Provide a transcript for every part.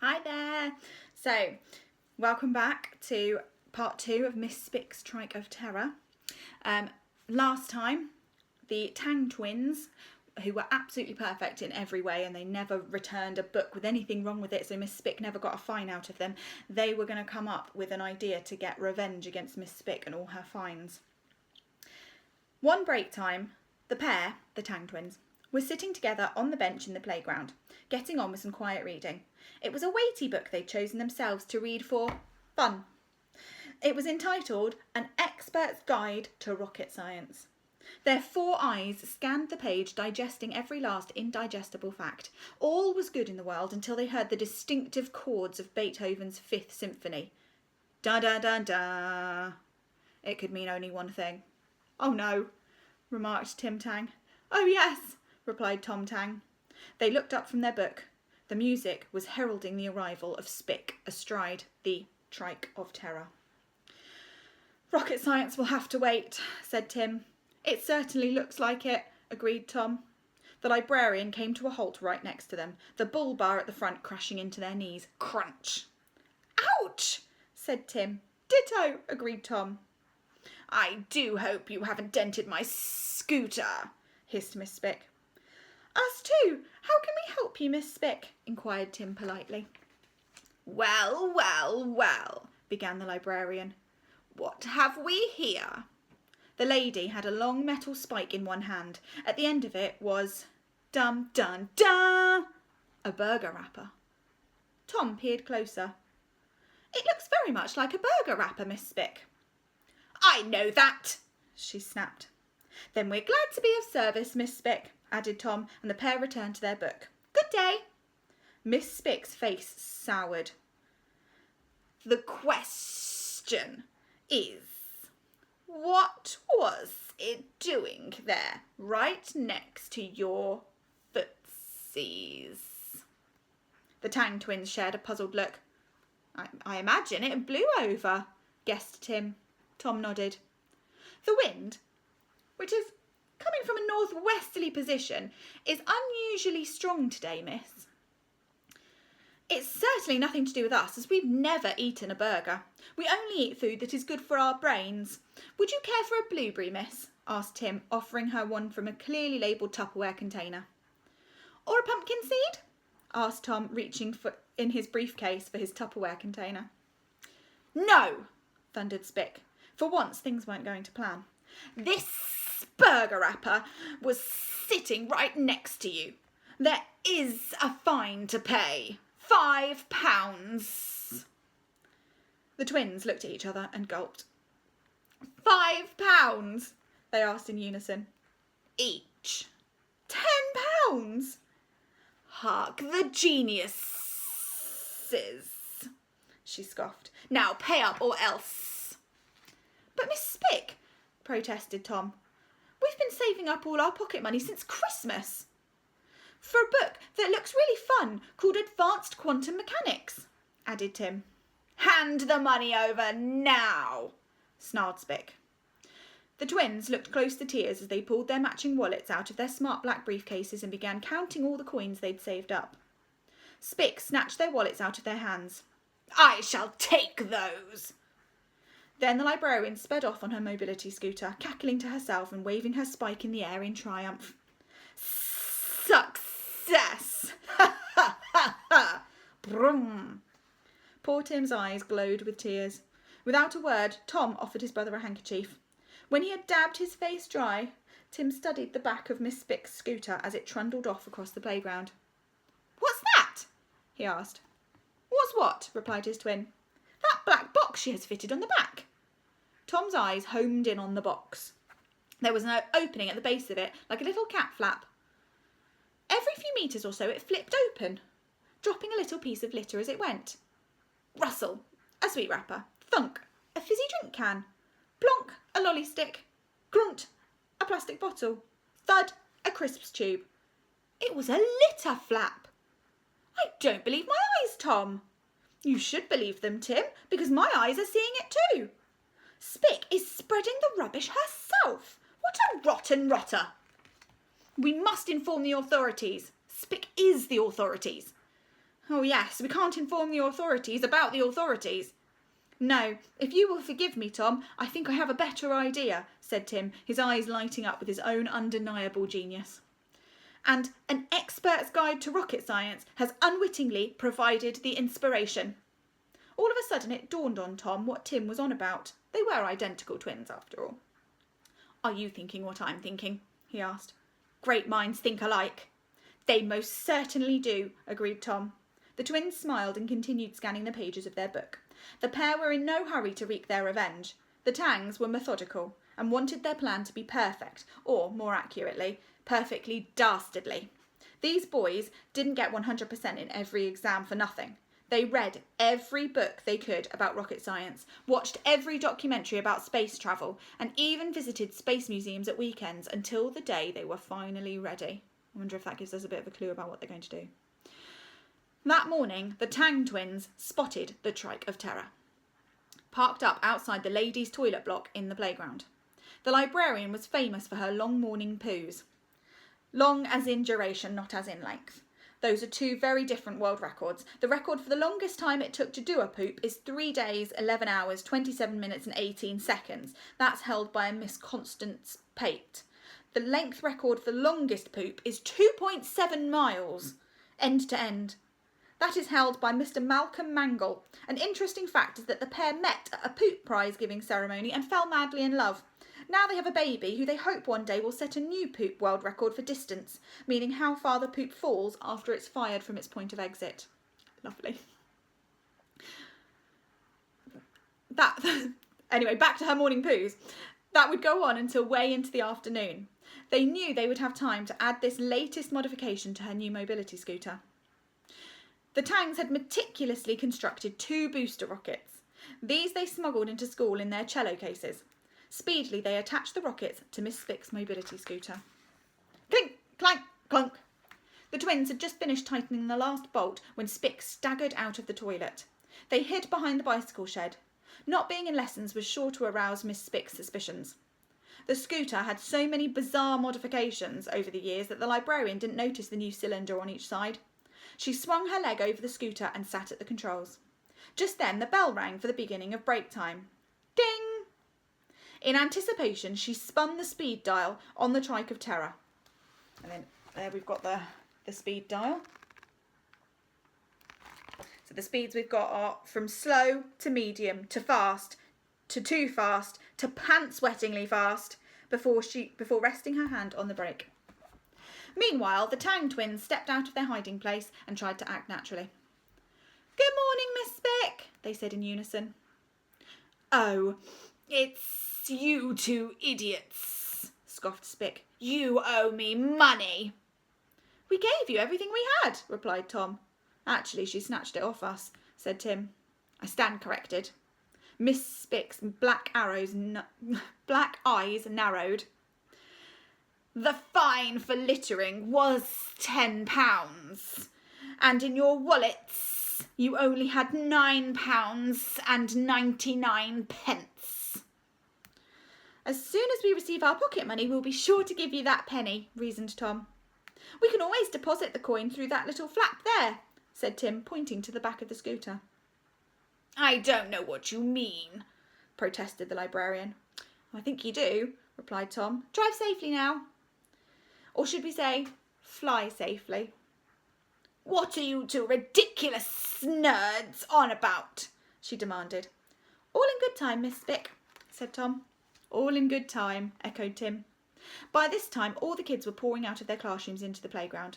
Hi there. So, welcome back to part 2 of Miss Spick's Trike of Terror. Last time, the Tang Twins, who were absolutely perfect in every way and they never returned a book with anything wrong with it, so Miss Spick never got a fine out of them, they were going to come up with an idea to get revenge against Miss Spick and all her fines. One break time, the pair, the Tang Twins, were sitting together on the bench in the playground, getting on with some quiet reading. It was a weighty book they'd chosen themselves to read for fun. It was entitled An Expert's Guide to Rocket Science. Their 4 eyes scanned the page, digesting every last indigestible fact. All was good in the world until they heard the distinctive chords of Beethoven's Fifth Symphony. Da-da-da-da. It could mean only one thing. "Oh no," remarked Tim Tang. "Oh yes," replied Tom Tang. They looked up from their book. The music was heralding the arrival of Spick astride the Trike of Terror. "Rocket science will have to wait," said Tim. "It certainly looks like it," agreed Tom. The librarian came to a halt right next to them, the bull bar at the front crashing into their knees. Crunch! "Ouch!" said Tim. "Ditto," agreed Tom. "I do hope you haven't dented my scooter," hissed Miss Spick. "Us too. How can we help you, Miss Spick?" inquired Tim politely. Well, began the librarian. "What have we here?" The lady had a long metal spike in one hand. At the end of it was, dum-dum-dum, a burger wrapper. Tom peered closer. "It looks very much like a burger wrapper, Miss Spick." "I know that," she snapped. "Then we're glad to be of service, Miss Spick," added Tom, and the pair returned to their book. "Good day." Miss Spick's face soured. "The question is, what was it doing there, right next to your footsies?" The Tang Twins shared a puzzled look. I imagine it blew over," guessed Tim. Tom nodded. "The wind, which is coming from a northwesterly position, is unusually strong today, miss." "It's certainly nothing to do with us, as we've never eaten a burger. We only eat food that is good for our brains. Would you care for a blueberry, miss?" asked Tim, offering her one from a clearly labelled Tupperware container. "Or a pumpkin seed?" asked Tom, reaching in his briefcase for his Tupperware container. "No," thundered Spick. For once, things weren't going to plan. "This burger wrapper was sitting right next to you. There is a fine to pay. £5. The twins looked at each other and gulped. £5? they asked in unison. "Each." £10? "Hark the geniuses," she scoffed. "Now pay up or else." "But Miss Spick," protested Tom, "we've been saving up all our pocket money since Christmas." "For a book that looks really fun called Advanced Quantum Mechanics," added Tim. "Hand the money over now," snarled Spick. The twins looked close to tears as they pulled their matching wallets out of their smart black briefcases and began counting all the coins they'd saved up. Spick snatched their wallets out of their hands. "I shall take those." Then the librarian sped off on her mobility scooter, cackling to herself and waving her spike in the air in triumph. "Success! Ha ha ha ha! Brum!" Poor Tim's eyes glowed with tears. Without a word, Tom offered his brother a handkerchief. When he had dabbed his face dry, Tim studied the back of Miss Spick's scooter as it trundled off across the playground. "What's that?" he asked. "What's what?" replied his twin. "That black box she has fitted on the back." Tom's eyes homed in on the box. There was an opening at the base of it, like a little cat flap. Every few metres or so it flipped open, dropping a little piece of litter as it went. Rustle, a sweet wrapper. Thunk, a fizzy drink can. Plonk, a lolly stick. Grunt, a plastic bottle. Thud, a crisps tube. It was a litter flap. "I don't believe my eyes, Tom." "You should believe them, Tim, because my eyes are seeing it too. Spick is spreading the rubbish herself. What a rotten rotter." "We must inform the authorities." "Spick is the authorities." Oh yes, we can't inform the authorities about the authorities. No, if you will forgive me, Tom, I think I have a better idea, said Tim, his eyes lighting up with his own undeniable genius. And an expert's guide to rocket science has unwittingly provided the inspiration. All of a sudden it dawned on Tom what Tim was on about. They were identical twins, after all. Are you thinking what I'm thinking? He asked. Great minds think alike. They most certainly do, agreed Tom. The twins smiled and continued scanning the pages of their book. The pair were in no hurry to wreak their revenge. The Tangs were methodical and wanted their plan to be perfect, or, more accurately, perfectly dastardly. These boys didn't get 100% in every exam for nothing. They read every book they could about rocket science, watched every documentary about space travel, and even visited space museums at weekends until the day they were finally ready. I wonder if that gives us a bit of a clue about what they're going to do. That morning, the Tang Twins spotted the Trike of Terror, parked up outside the ladies' toilet block in the playground. The librarian was famous for her long morning poos. Long as in duration, not as in length. Those are two very different world records. The record for the longest time it took to do a poop is 3 days, 11 hours, 27 minutes and 18 seconds. That's held by a Miss Constance Pate. The length record for the longest poop is 2.7 miles, end to end. That is held by Mr. Malcolm Mangle. An interesting fact is that the pair met at a poop prize-giving ceremony and fell madly in love. Now they have a baby who they hope one day will set a new poop world record for distance, meaning how far the poop falls after it's fired from its point of exit. Lovely. Anyway, back to her morning poos. That would go on until way into the afternoon. They knew they would have time to add this latest modification to her new mobility scooter. The Tangs had meticulously constructed 2 booster rockets. These they smuggled into school in their cello cases. Speedily they attached the rockets to Miss Spick's mobility scooter. Clink, clank, clunk. The twins had just finished tightening the last bolt when Spick staggered out of the toilet. They hid behind the bicycle shed. Not being in lessons was sure to arouse Miss Spick's suspicions. The scooter had so many bizarre modifications over the years that the librarian didn't notice the new cylinder on each side. She swung her leg over the scooter and sat at the controls. Just then the bell rang for the beginning of break time. Ding! In anticipation, she spun the speed dial on the Trike of Terror. And then there we've got the speed dial. So the speeds we've got are from slow to medium to fast to too fast to pants-wettingly fast before resting her hand on the brake. Meanwhile, the Tang Twins stepped out of their hiding place and tried to act naturally. Good morning, Miss Spick, they said in unison. Oh, it's you 2 idiots, scoffed Spick. You owe me money. We gave you everything we had, replied Tom. Actually, she snatched it off us, said Tim. I stand corrected. Miss Spick's black eyes narrowed. The fine for littering was £10, and in your wallets you only had £9.99. As soon as we receive our pocket money, we'll be sure to give you that penny, reasoned Tom. We can always deposit the coin through that little flap there, said Tim, pointing to the back of the scooter. I don't know what you mean, protested the librarian. I think you do, replied Tom. Drive safely now. Or should we say, fly safely? What are you 2 ridiculous nerds on about? She demanded. All in good time, Miss Spick, said Tom. All in good time, echoed Tim. By this time, all the kids were pouring out of their classrooms into the playground.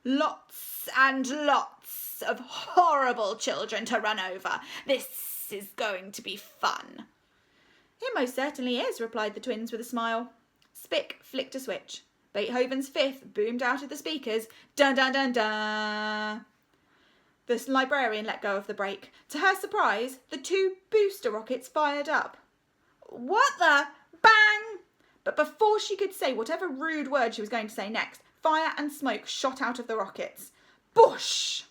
Lots and lots of horrible children to run over. This is going to be fun. It most certainly is, replied the twins with a smile. Spick flicked a switch. Beethoven's Fifth boomed out of the speakers. Dun dun dun dun. The librarian let go of the brake. To her surprise, the 2 booster rockets fired up. What the? Bang! But before she could say whatever rude word she was going to say next, fire and smoke shot out of the rockets. Boosh!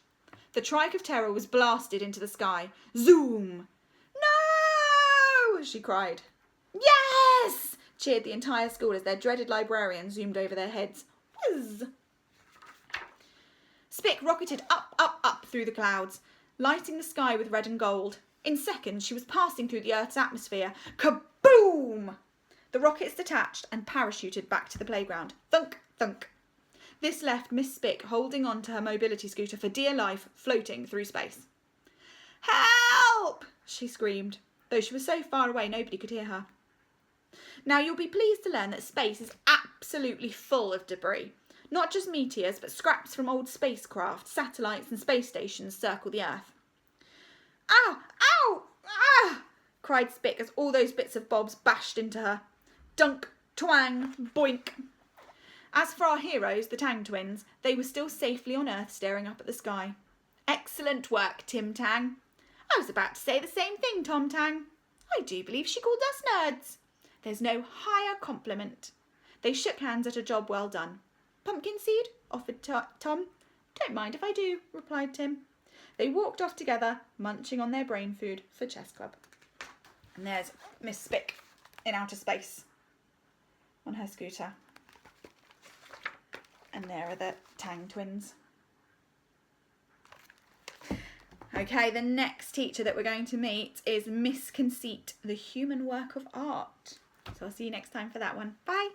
The Trike of Terror was blasted into the sky. Zoom! No! She cried. Yes! Cheered the entire school as their dreaded librarian zoomed over their heads. Whiz! Spick rocketed up, up, up through the clouds, lighting the sky with red and gold. In seconds, she was passing through the Earth's atmosphere. Kaboom! The rockets detached and parachuted back to the playground. Thunk, thunk. This left Miss Spick holding on to her mobility scooter for dear life, floating through space. Help! She screamed, though she was so far away nobody could hear her. Now you'll be pleased to learn that space is absolutely full of debris. Not just meteors, but scraps from old spacecraft, satellites and space stations circle the Earth. Ow! Ow! Ah! Cried Spick as all those bits of bobs bashed into her. Dunk, twang, boink. As for our heroes, the Tang Twins, they were still safely on Earth staring up at the sky. Excellent work, Tim Tang. I was about to say the same thing, Tom Tang. I do believe she called us nerds. There's no higher compliment. They shook hands at a job well done. Pumpkin seed? Offered Tom. Don't mind if I do, replied Tim. They walked off together, munching on their brain food for chess club. And there's Miss Spick in outer space on her scooter. And there are the Tang Twins. Okay, the next teacher that we're going to meet is Miss Conceit, the human work of art. So I'll see you next time for that one. Bye.